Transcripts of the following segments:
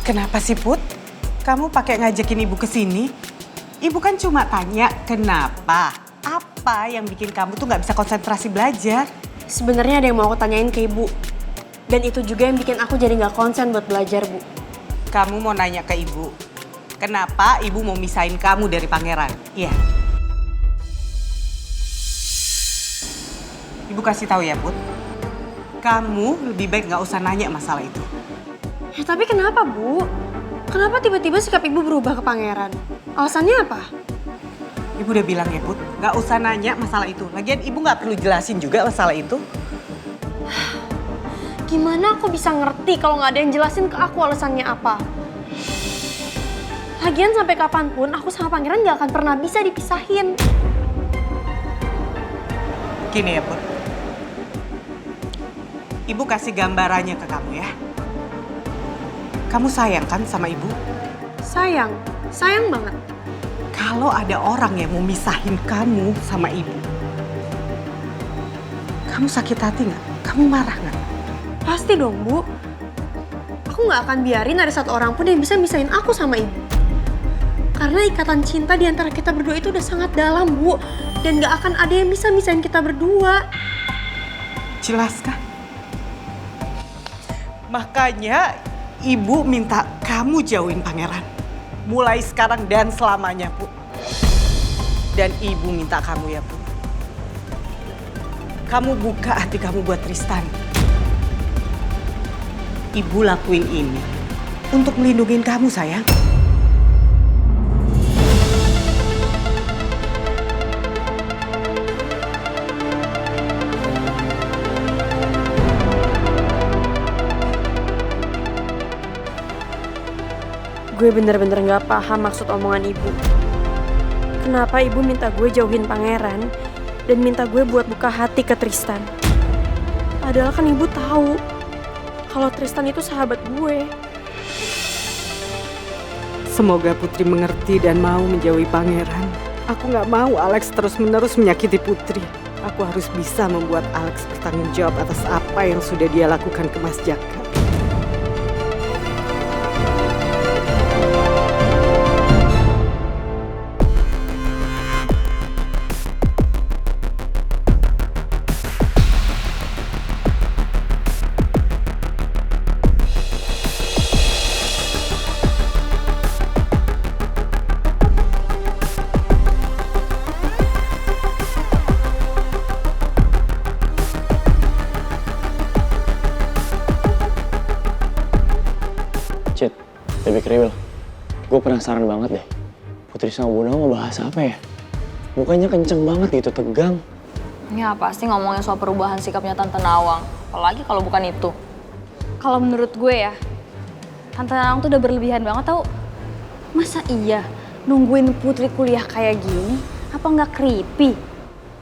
Kenapa sih, Put? Kamu pakai ngajakin ibu ke sini? Ibu kan cuma tanya kenapa. Apa yang bikin kamu tuh nggak bisa konsentrasi belajar? Sebenarnya ada yang mau aku tanyain ke ibu. Dan itu juga yang bikin aku jadi nggak konsen buat belajar, Bu. Kamu mau nanya ke ibu, kenapa ibu mau misahin kamu dari pangeran? Iya. Ibu kasih tahu ya, Put. Kamu lebih baik nggak usah nanya masalah itu. Ya tapi kenapa, Bu? Kenapa tiba-tiba sikap ibu berubah ke pangeran? Alasannya apa? Ibu udah bilang ya, Put, nggak usah nanya masalah itu. Lagian ibu nggak perlu jelasin juga masalah itu. Gimana aku bisa ngerti kalau nggak ada yang jelasin ke aku alasannya apa? Lagian sampai kapanpun aku sama pangeran nggak akan pernah bisa dipisahin. Gini ya, Put. Ibu kasih gambarannya ke kamu ya. Kamu sayang kan sama ibu? Sayang banget. Kalau ada orang yang mau misahin kamu sama ibu, kamu sakit hati nggak? Kamu marah nggak? Pasti dong, Bu. Aku nggak akan biarin ada satu orang pun yang bisa misahin aku sama ibu. Karena ikatan cinta di antara kita berdua itu udah sangat dalam, Bu. Dan nggak akan ada yang bisa misahin kita berdua. Jelas kan? Makanya ibu minta kamu jauhin pangeran. Mulai sekarang dan selamanya, Bu. Dan ibu minta kamu ya, Bu. Kamu buka hati kamu buat Tristan. Ibu lakuin ini untuk melindungi kamu, sayang. Gue bener-bener gak paham maksud omongan ibu. Kenapa ibu minta gue jauhin pangeran dan minta gue buat buka hati ke Tristan? Padahal kan ibu tahu kalau Tristan itu sahabat gue. Semoga Putri mengerti dan mau menjauhi pangeran. Aku gak mau Alex terus-menerus menyakiti Putri. Aku harus bisa membuat Alex bertanggung jawab atas apa yang sudah dia lakukan ke Mas Jaka. Cid, Baby Kriwil, gue penasaran banget deh. Putri sama Bunda mau bahas apa ya? Mukanya kenceng banget gitu, tegang. Ya pasti ngomongin soal perubahan sikapnya Tante Nawang. Apalagi kalau bukan itu. Kalau menurut gue ya, Tante Nawang tuh udah berlebihan banget tau. Masa iya nungguin Putri kuliah kayak gini? Apa nggak creepy?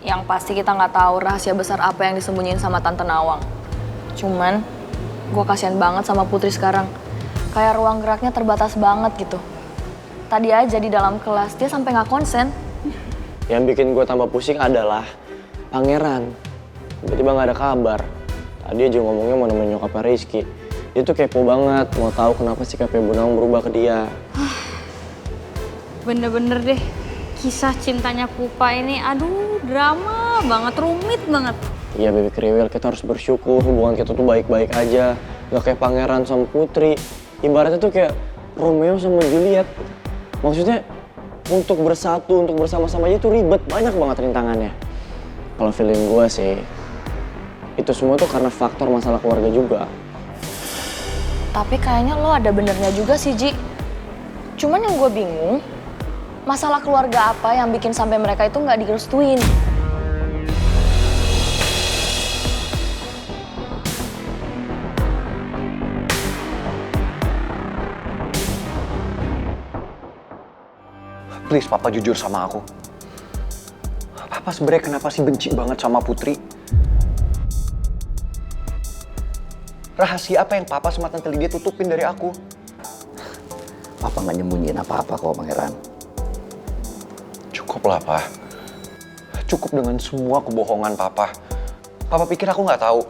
Yang pasti kita nggak tahu rahasia besar apa yang disembunyiin sama Tante Nawang. Cuman, gue kasihan banget sama Putri sekarang. Kayak ruang geraknya terbatas banget gitu. Tadi aja di dalam kelas dia sampai nggak konsen. Yang bikin gue tambah pusing adalah Pangeran. Tiba-tiba nggak ada kabar. Tadi aja ngomongnya mau nemenin nyokapnya Rizky. Dia tuh kepo banget, mau tahu kenapa sikapnya Bu Nawang berubah ke dia. Bener-bener deh, kisah cintanya Pupa ini aduh drama banget, rumit banget. Iya Baby Kriwil, kita harus bersyukur hubungan kita tuh baik-baik aja. Gak kayak Pangeran sama Putri. Ibaratnya tuh kayak Romeo sama Juliet. Maksudnya untuk bersatu, untuk bersama-sama aja tuh ribet, banyak banget rintangannya. Kalau feeling gue sih, itu semua tuh karena faktor masalah keluarga juga. Tapi kayaknya lo ada benernya juga sih, Ji. Cuman yang gue bingung, masalah keluarga apa yang bikin sampai mereka itu nggak direstuin? Please, Papa jujur sama aku. Papa sebenarnya kenapa sih benci banget sama Putri? Rahasia apa yang Papa sama Tante Lydia tutupin dari aku? Papa nggak nyembunyiin apa-apa kok, Pangeran. Cukup lah, Pa. Cukup dengan semua kebohongan Papa. Papa pikir aku nggak tahu.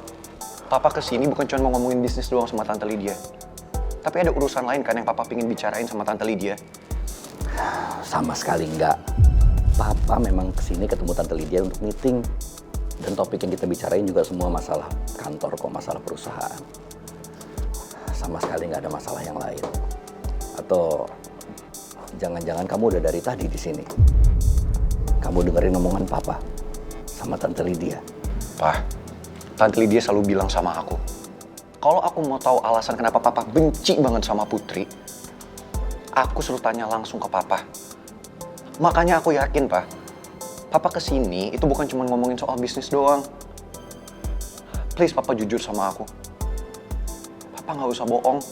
Papa kesini bukan cuma mau ngomongin bisnis doang sama Tante Lydia. Tapi ada urusan lain kan yang papa pingin bicarain sama Tante Lydia? Sama sekali enggak. Papa memang kesini ketemu Tante Lydia untuk meeting. Dan topik yang kita bicarain juga semua masalah kantor kok, masalah perusahaan. Sama sekali nggak ada masalah yang lain. Atau jangan-jangan kamu udah dari tadi di sini. Kamu dengerin omongan Papa sama Tante Lydia. Pak, Tante Lydia selalu bilang sama aku, kalau aku mau tahu alasan kenapa Papa benci banget sama Putri, aku selalu tanya langsung ke Papa. Makanya aku yakin, Pak, Papa kesini itu bukan cuma ngomongin soal bisnis doang. Please, Papa jujur sama aku. Papa nggak usah bohong.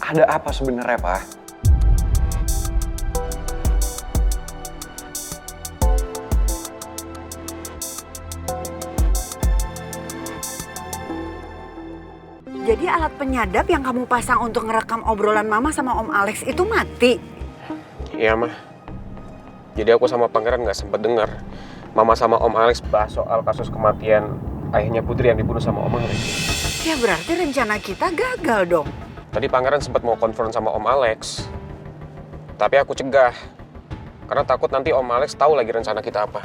Ada apa sebenarnya, Pak? Jadi alat penyadap yang kamu pasang untuk ngerekam obrolan Mama sama Om Alex itu mati? Iya, Mah. Jadi aku sama Pangeran nggak sempat dengar Mama sama Om Alex bahas soal kasus kematian ayahnya Putri yang dibunuh sama Om Alex. Ya berarti rencana kita gagal dong. Tadi Pangeran sempat mau konfront sama Om Alex, tapi aku cegah karena takut nanti Om Alex tahu lagi rencana kita apa.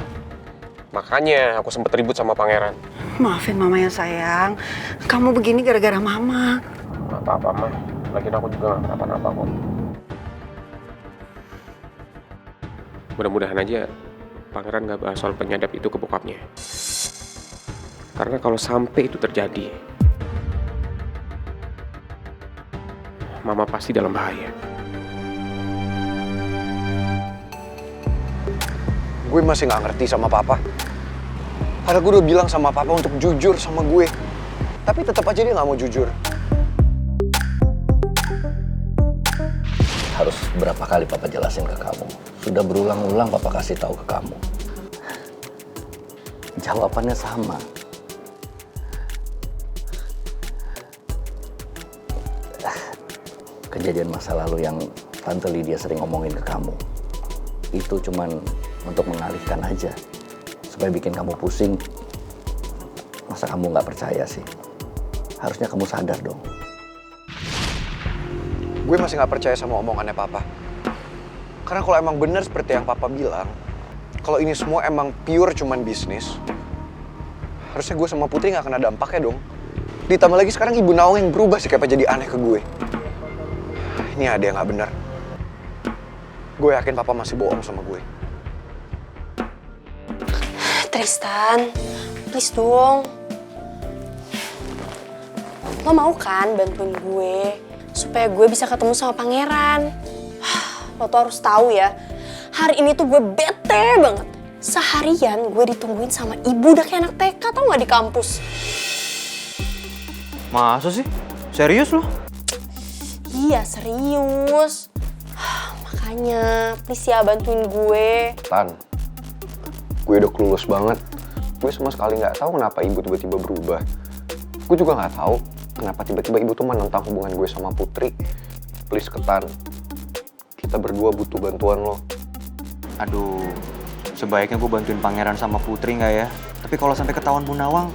Makanya aku sempat ribut sama Pangeran. Maafin Mama ya sayang, kamu begini gara-gara Mama. Nggak apa-apa, Mah. Lagian aku juga nggak kenapa-napa kok. Mudah-mudahan aja Pangeran nggak bahas soal penyadap itu ke bokapnya. Karena kalau sampai itu terjadi, Mama pasti dalam bahaya. Gue masih nggak ngerti sama Papa. Padahal gue udah bilang sama Papa untuk jujur sama gue. Tapi tetap aja dia nggak mau jujur. Harus berapa kali Papa jelasin ke kamu? Sudah berulang-ulang Papa kasih tahu ke kamu. Jawabannya sama. Kejadian masa lalu yang Tante Lydia sering ngomongin ke kamu, itu cuman untuk mengalihkan aja. Supaya bikin kamu pusing. Masa kamu nggak percaya sih? Harusnya kamu sadar dong. Gue masih nggak percaya sama omongannya Papa. Karena kalau emang benar seperti yang Papa bilang, kalau ini semua emang pure cuman bisnis, harusnya gue sama Putri nggak kena dampaknya dong. Ditambah lagi sekarang Ibu Nawang yang berubah sikapnya jadi aneh ke gue. Ini ada yang nggak benar. Gue yakin Papa masih bohong sama gue. Tristan, please dong. Lo mau kan bantuin gue supaya gue bisa ketemu sama Pangeran? Lo tuh harus tahu ya, hari ini tuh gue bete banget. Seharian gue ditungguin sama ibu udah kayak anak TK, tau gak di kampus. Masa sih? Serius lo? Iya serius. Makanya please ya bantuin gue. Tan, gue udah clueless banget. Gue sama sekali nggak tahu kenapa Ibu tiba-tiba berubah. Gue juga nggak tahu kenapa tiba-tiba Ibu tuh menentang hubungan gue sama Putri. Please Tan, kita berdua butuh bantuan lo. Aduh, sebaiknya gue bantuin Pangeran sama Putri nggak ya? Tapi kalau sampai ketahuan Bu Nawang,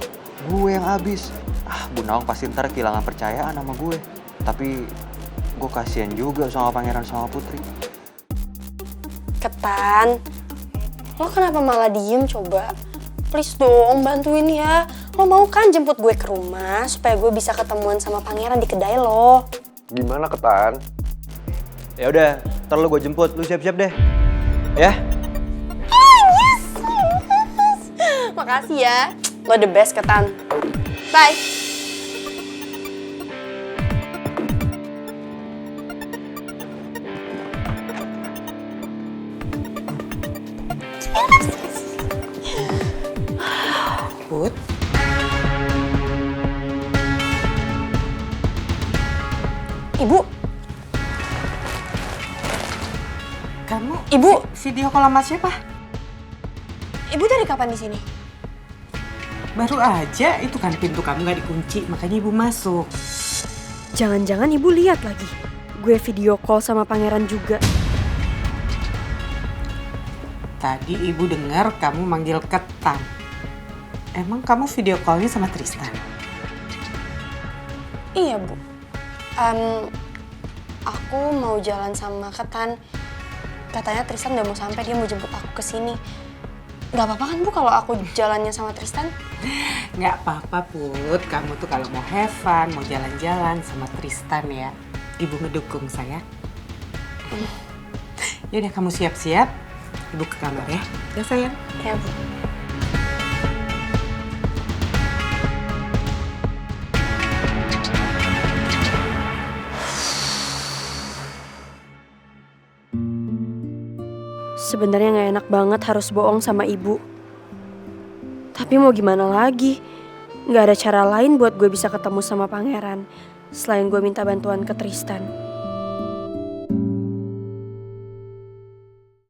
gue yang abis. Bu Nawang pasti ntar kehilangan percayaan sama gue. Tapi gue kasihan juga sama Pangeran sama Putri. Ketan, lo kenapa malah diem coba? Please dong bantuin ya. Lo mau kan jemput gue ke rumah supaya gue bisa ketemuan sama Pangeran di kedai lo? Gimana Tan? Ya udah, ntar lo gue jemput, lu siap-siap deh. Ya? Yes! Makasih ya. Lo the best, Ketan. Bye. Put, Ibu, kamu Ibu, video call sama siapa? Ibu dari kapan di sini? Baru aja, itu kan pintu kamu nggak dikunci, makanya ibu masuk. Jangan-jangan ibu lihat lagi. Gue video call sama Pangeran juga. Tadi ibu dengar kamu manggil Ketan. Emang kamu video call-nya sama Tristan? Iya, Bu. Aku mau jalan sama Ketan. Katanya Tristan udah mau sampai, dia mau jemput aku ke sini. Gak apa-apa kan, Bu, kalau aku jalannya sama Tristan? Nggak apa-apa, Put. Kamu tuh kalau mau have fun, mau jalan-jalan sama Tristan ya, Ibu ngedukung sayang. Yaudah, kamu siap-siap. Ibu ke kamar ya. Ya, sayang. Ya, Bu. Sebenarnya gak enak banget harus bohong sama ibu. Tapi mau gimana lagi? Gak ada cara lain buat gue bisa ketemu sama pangeran selain gue minta bantuan ke Tristan.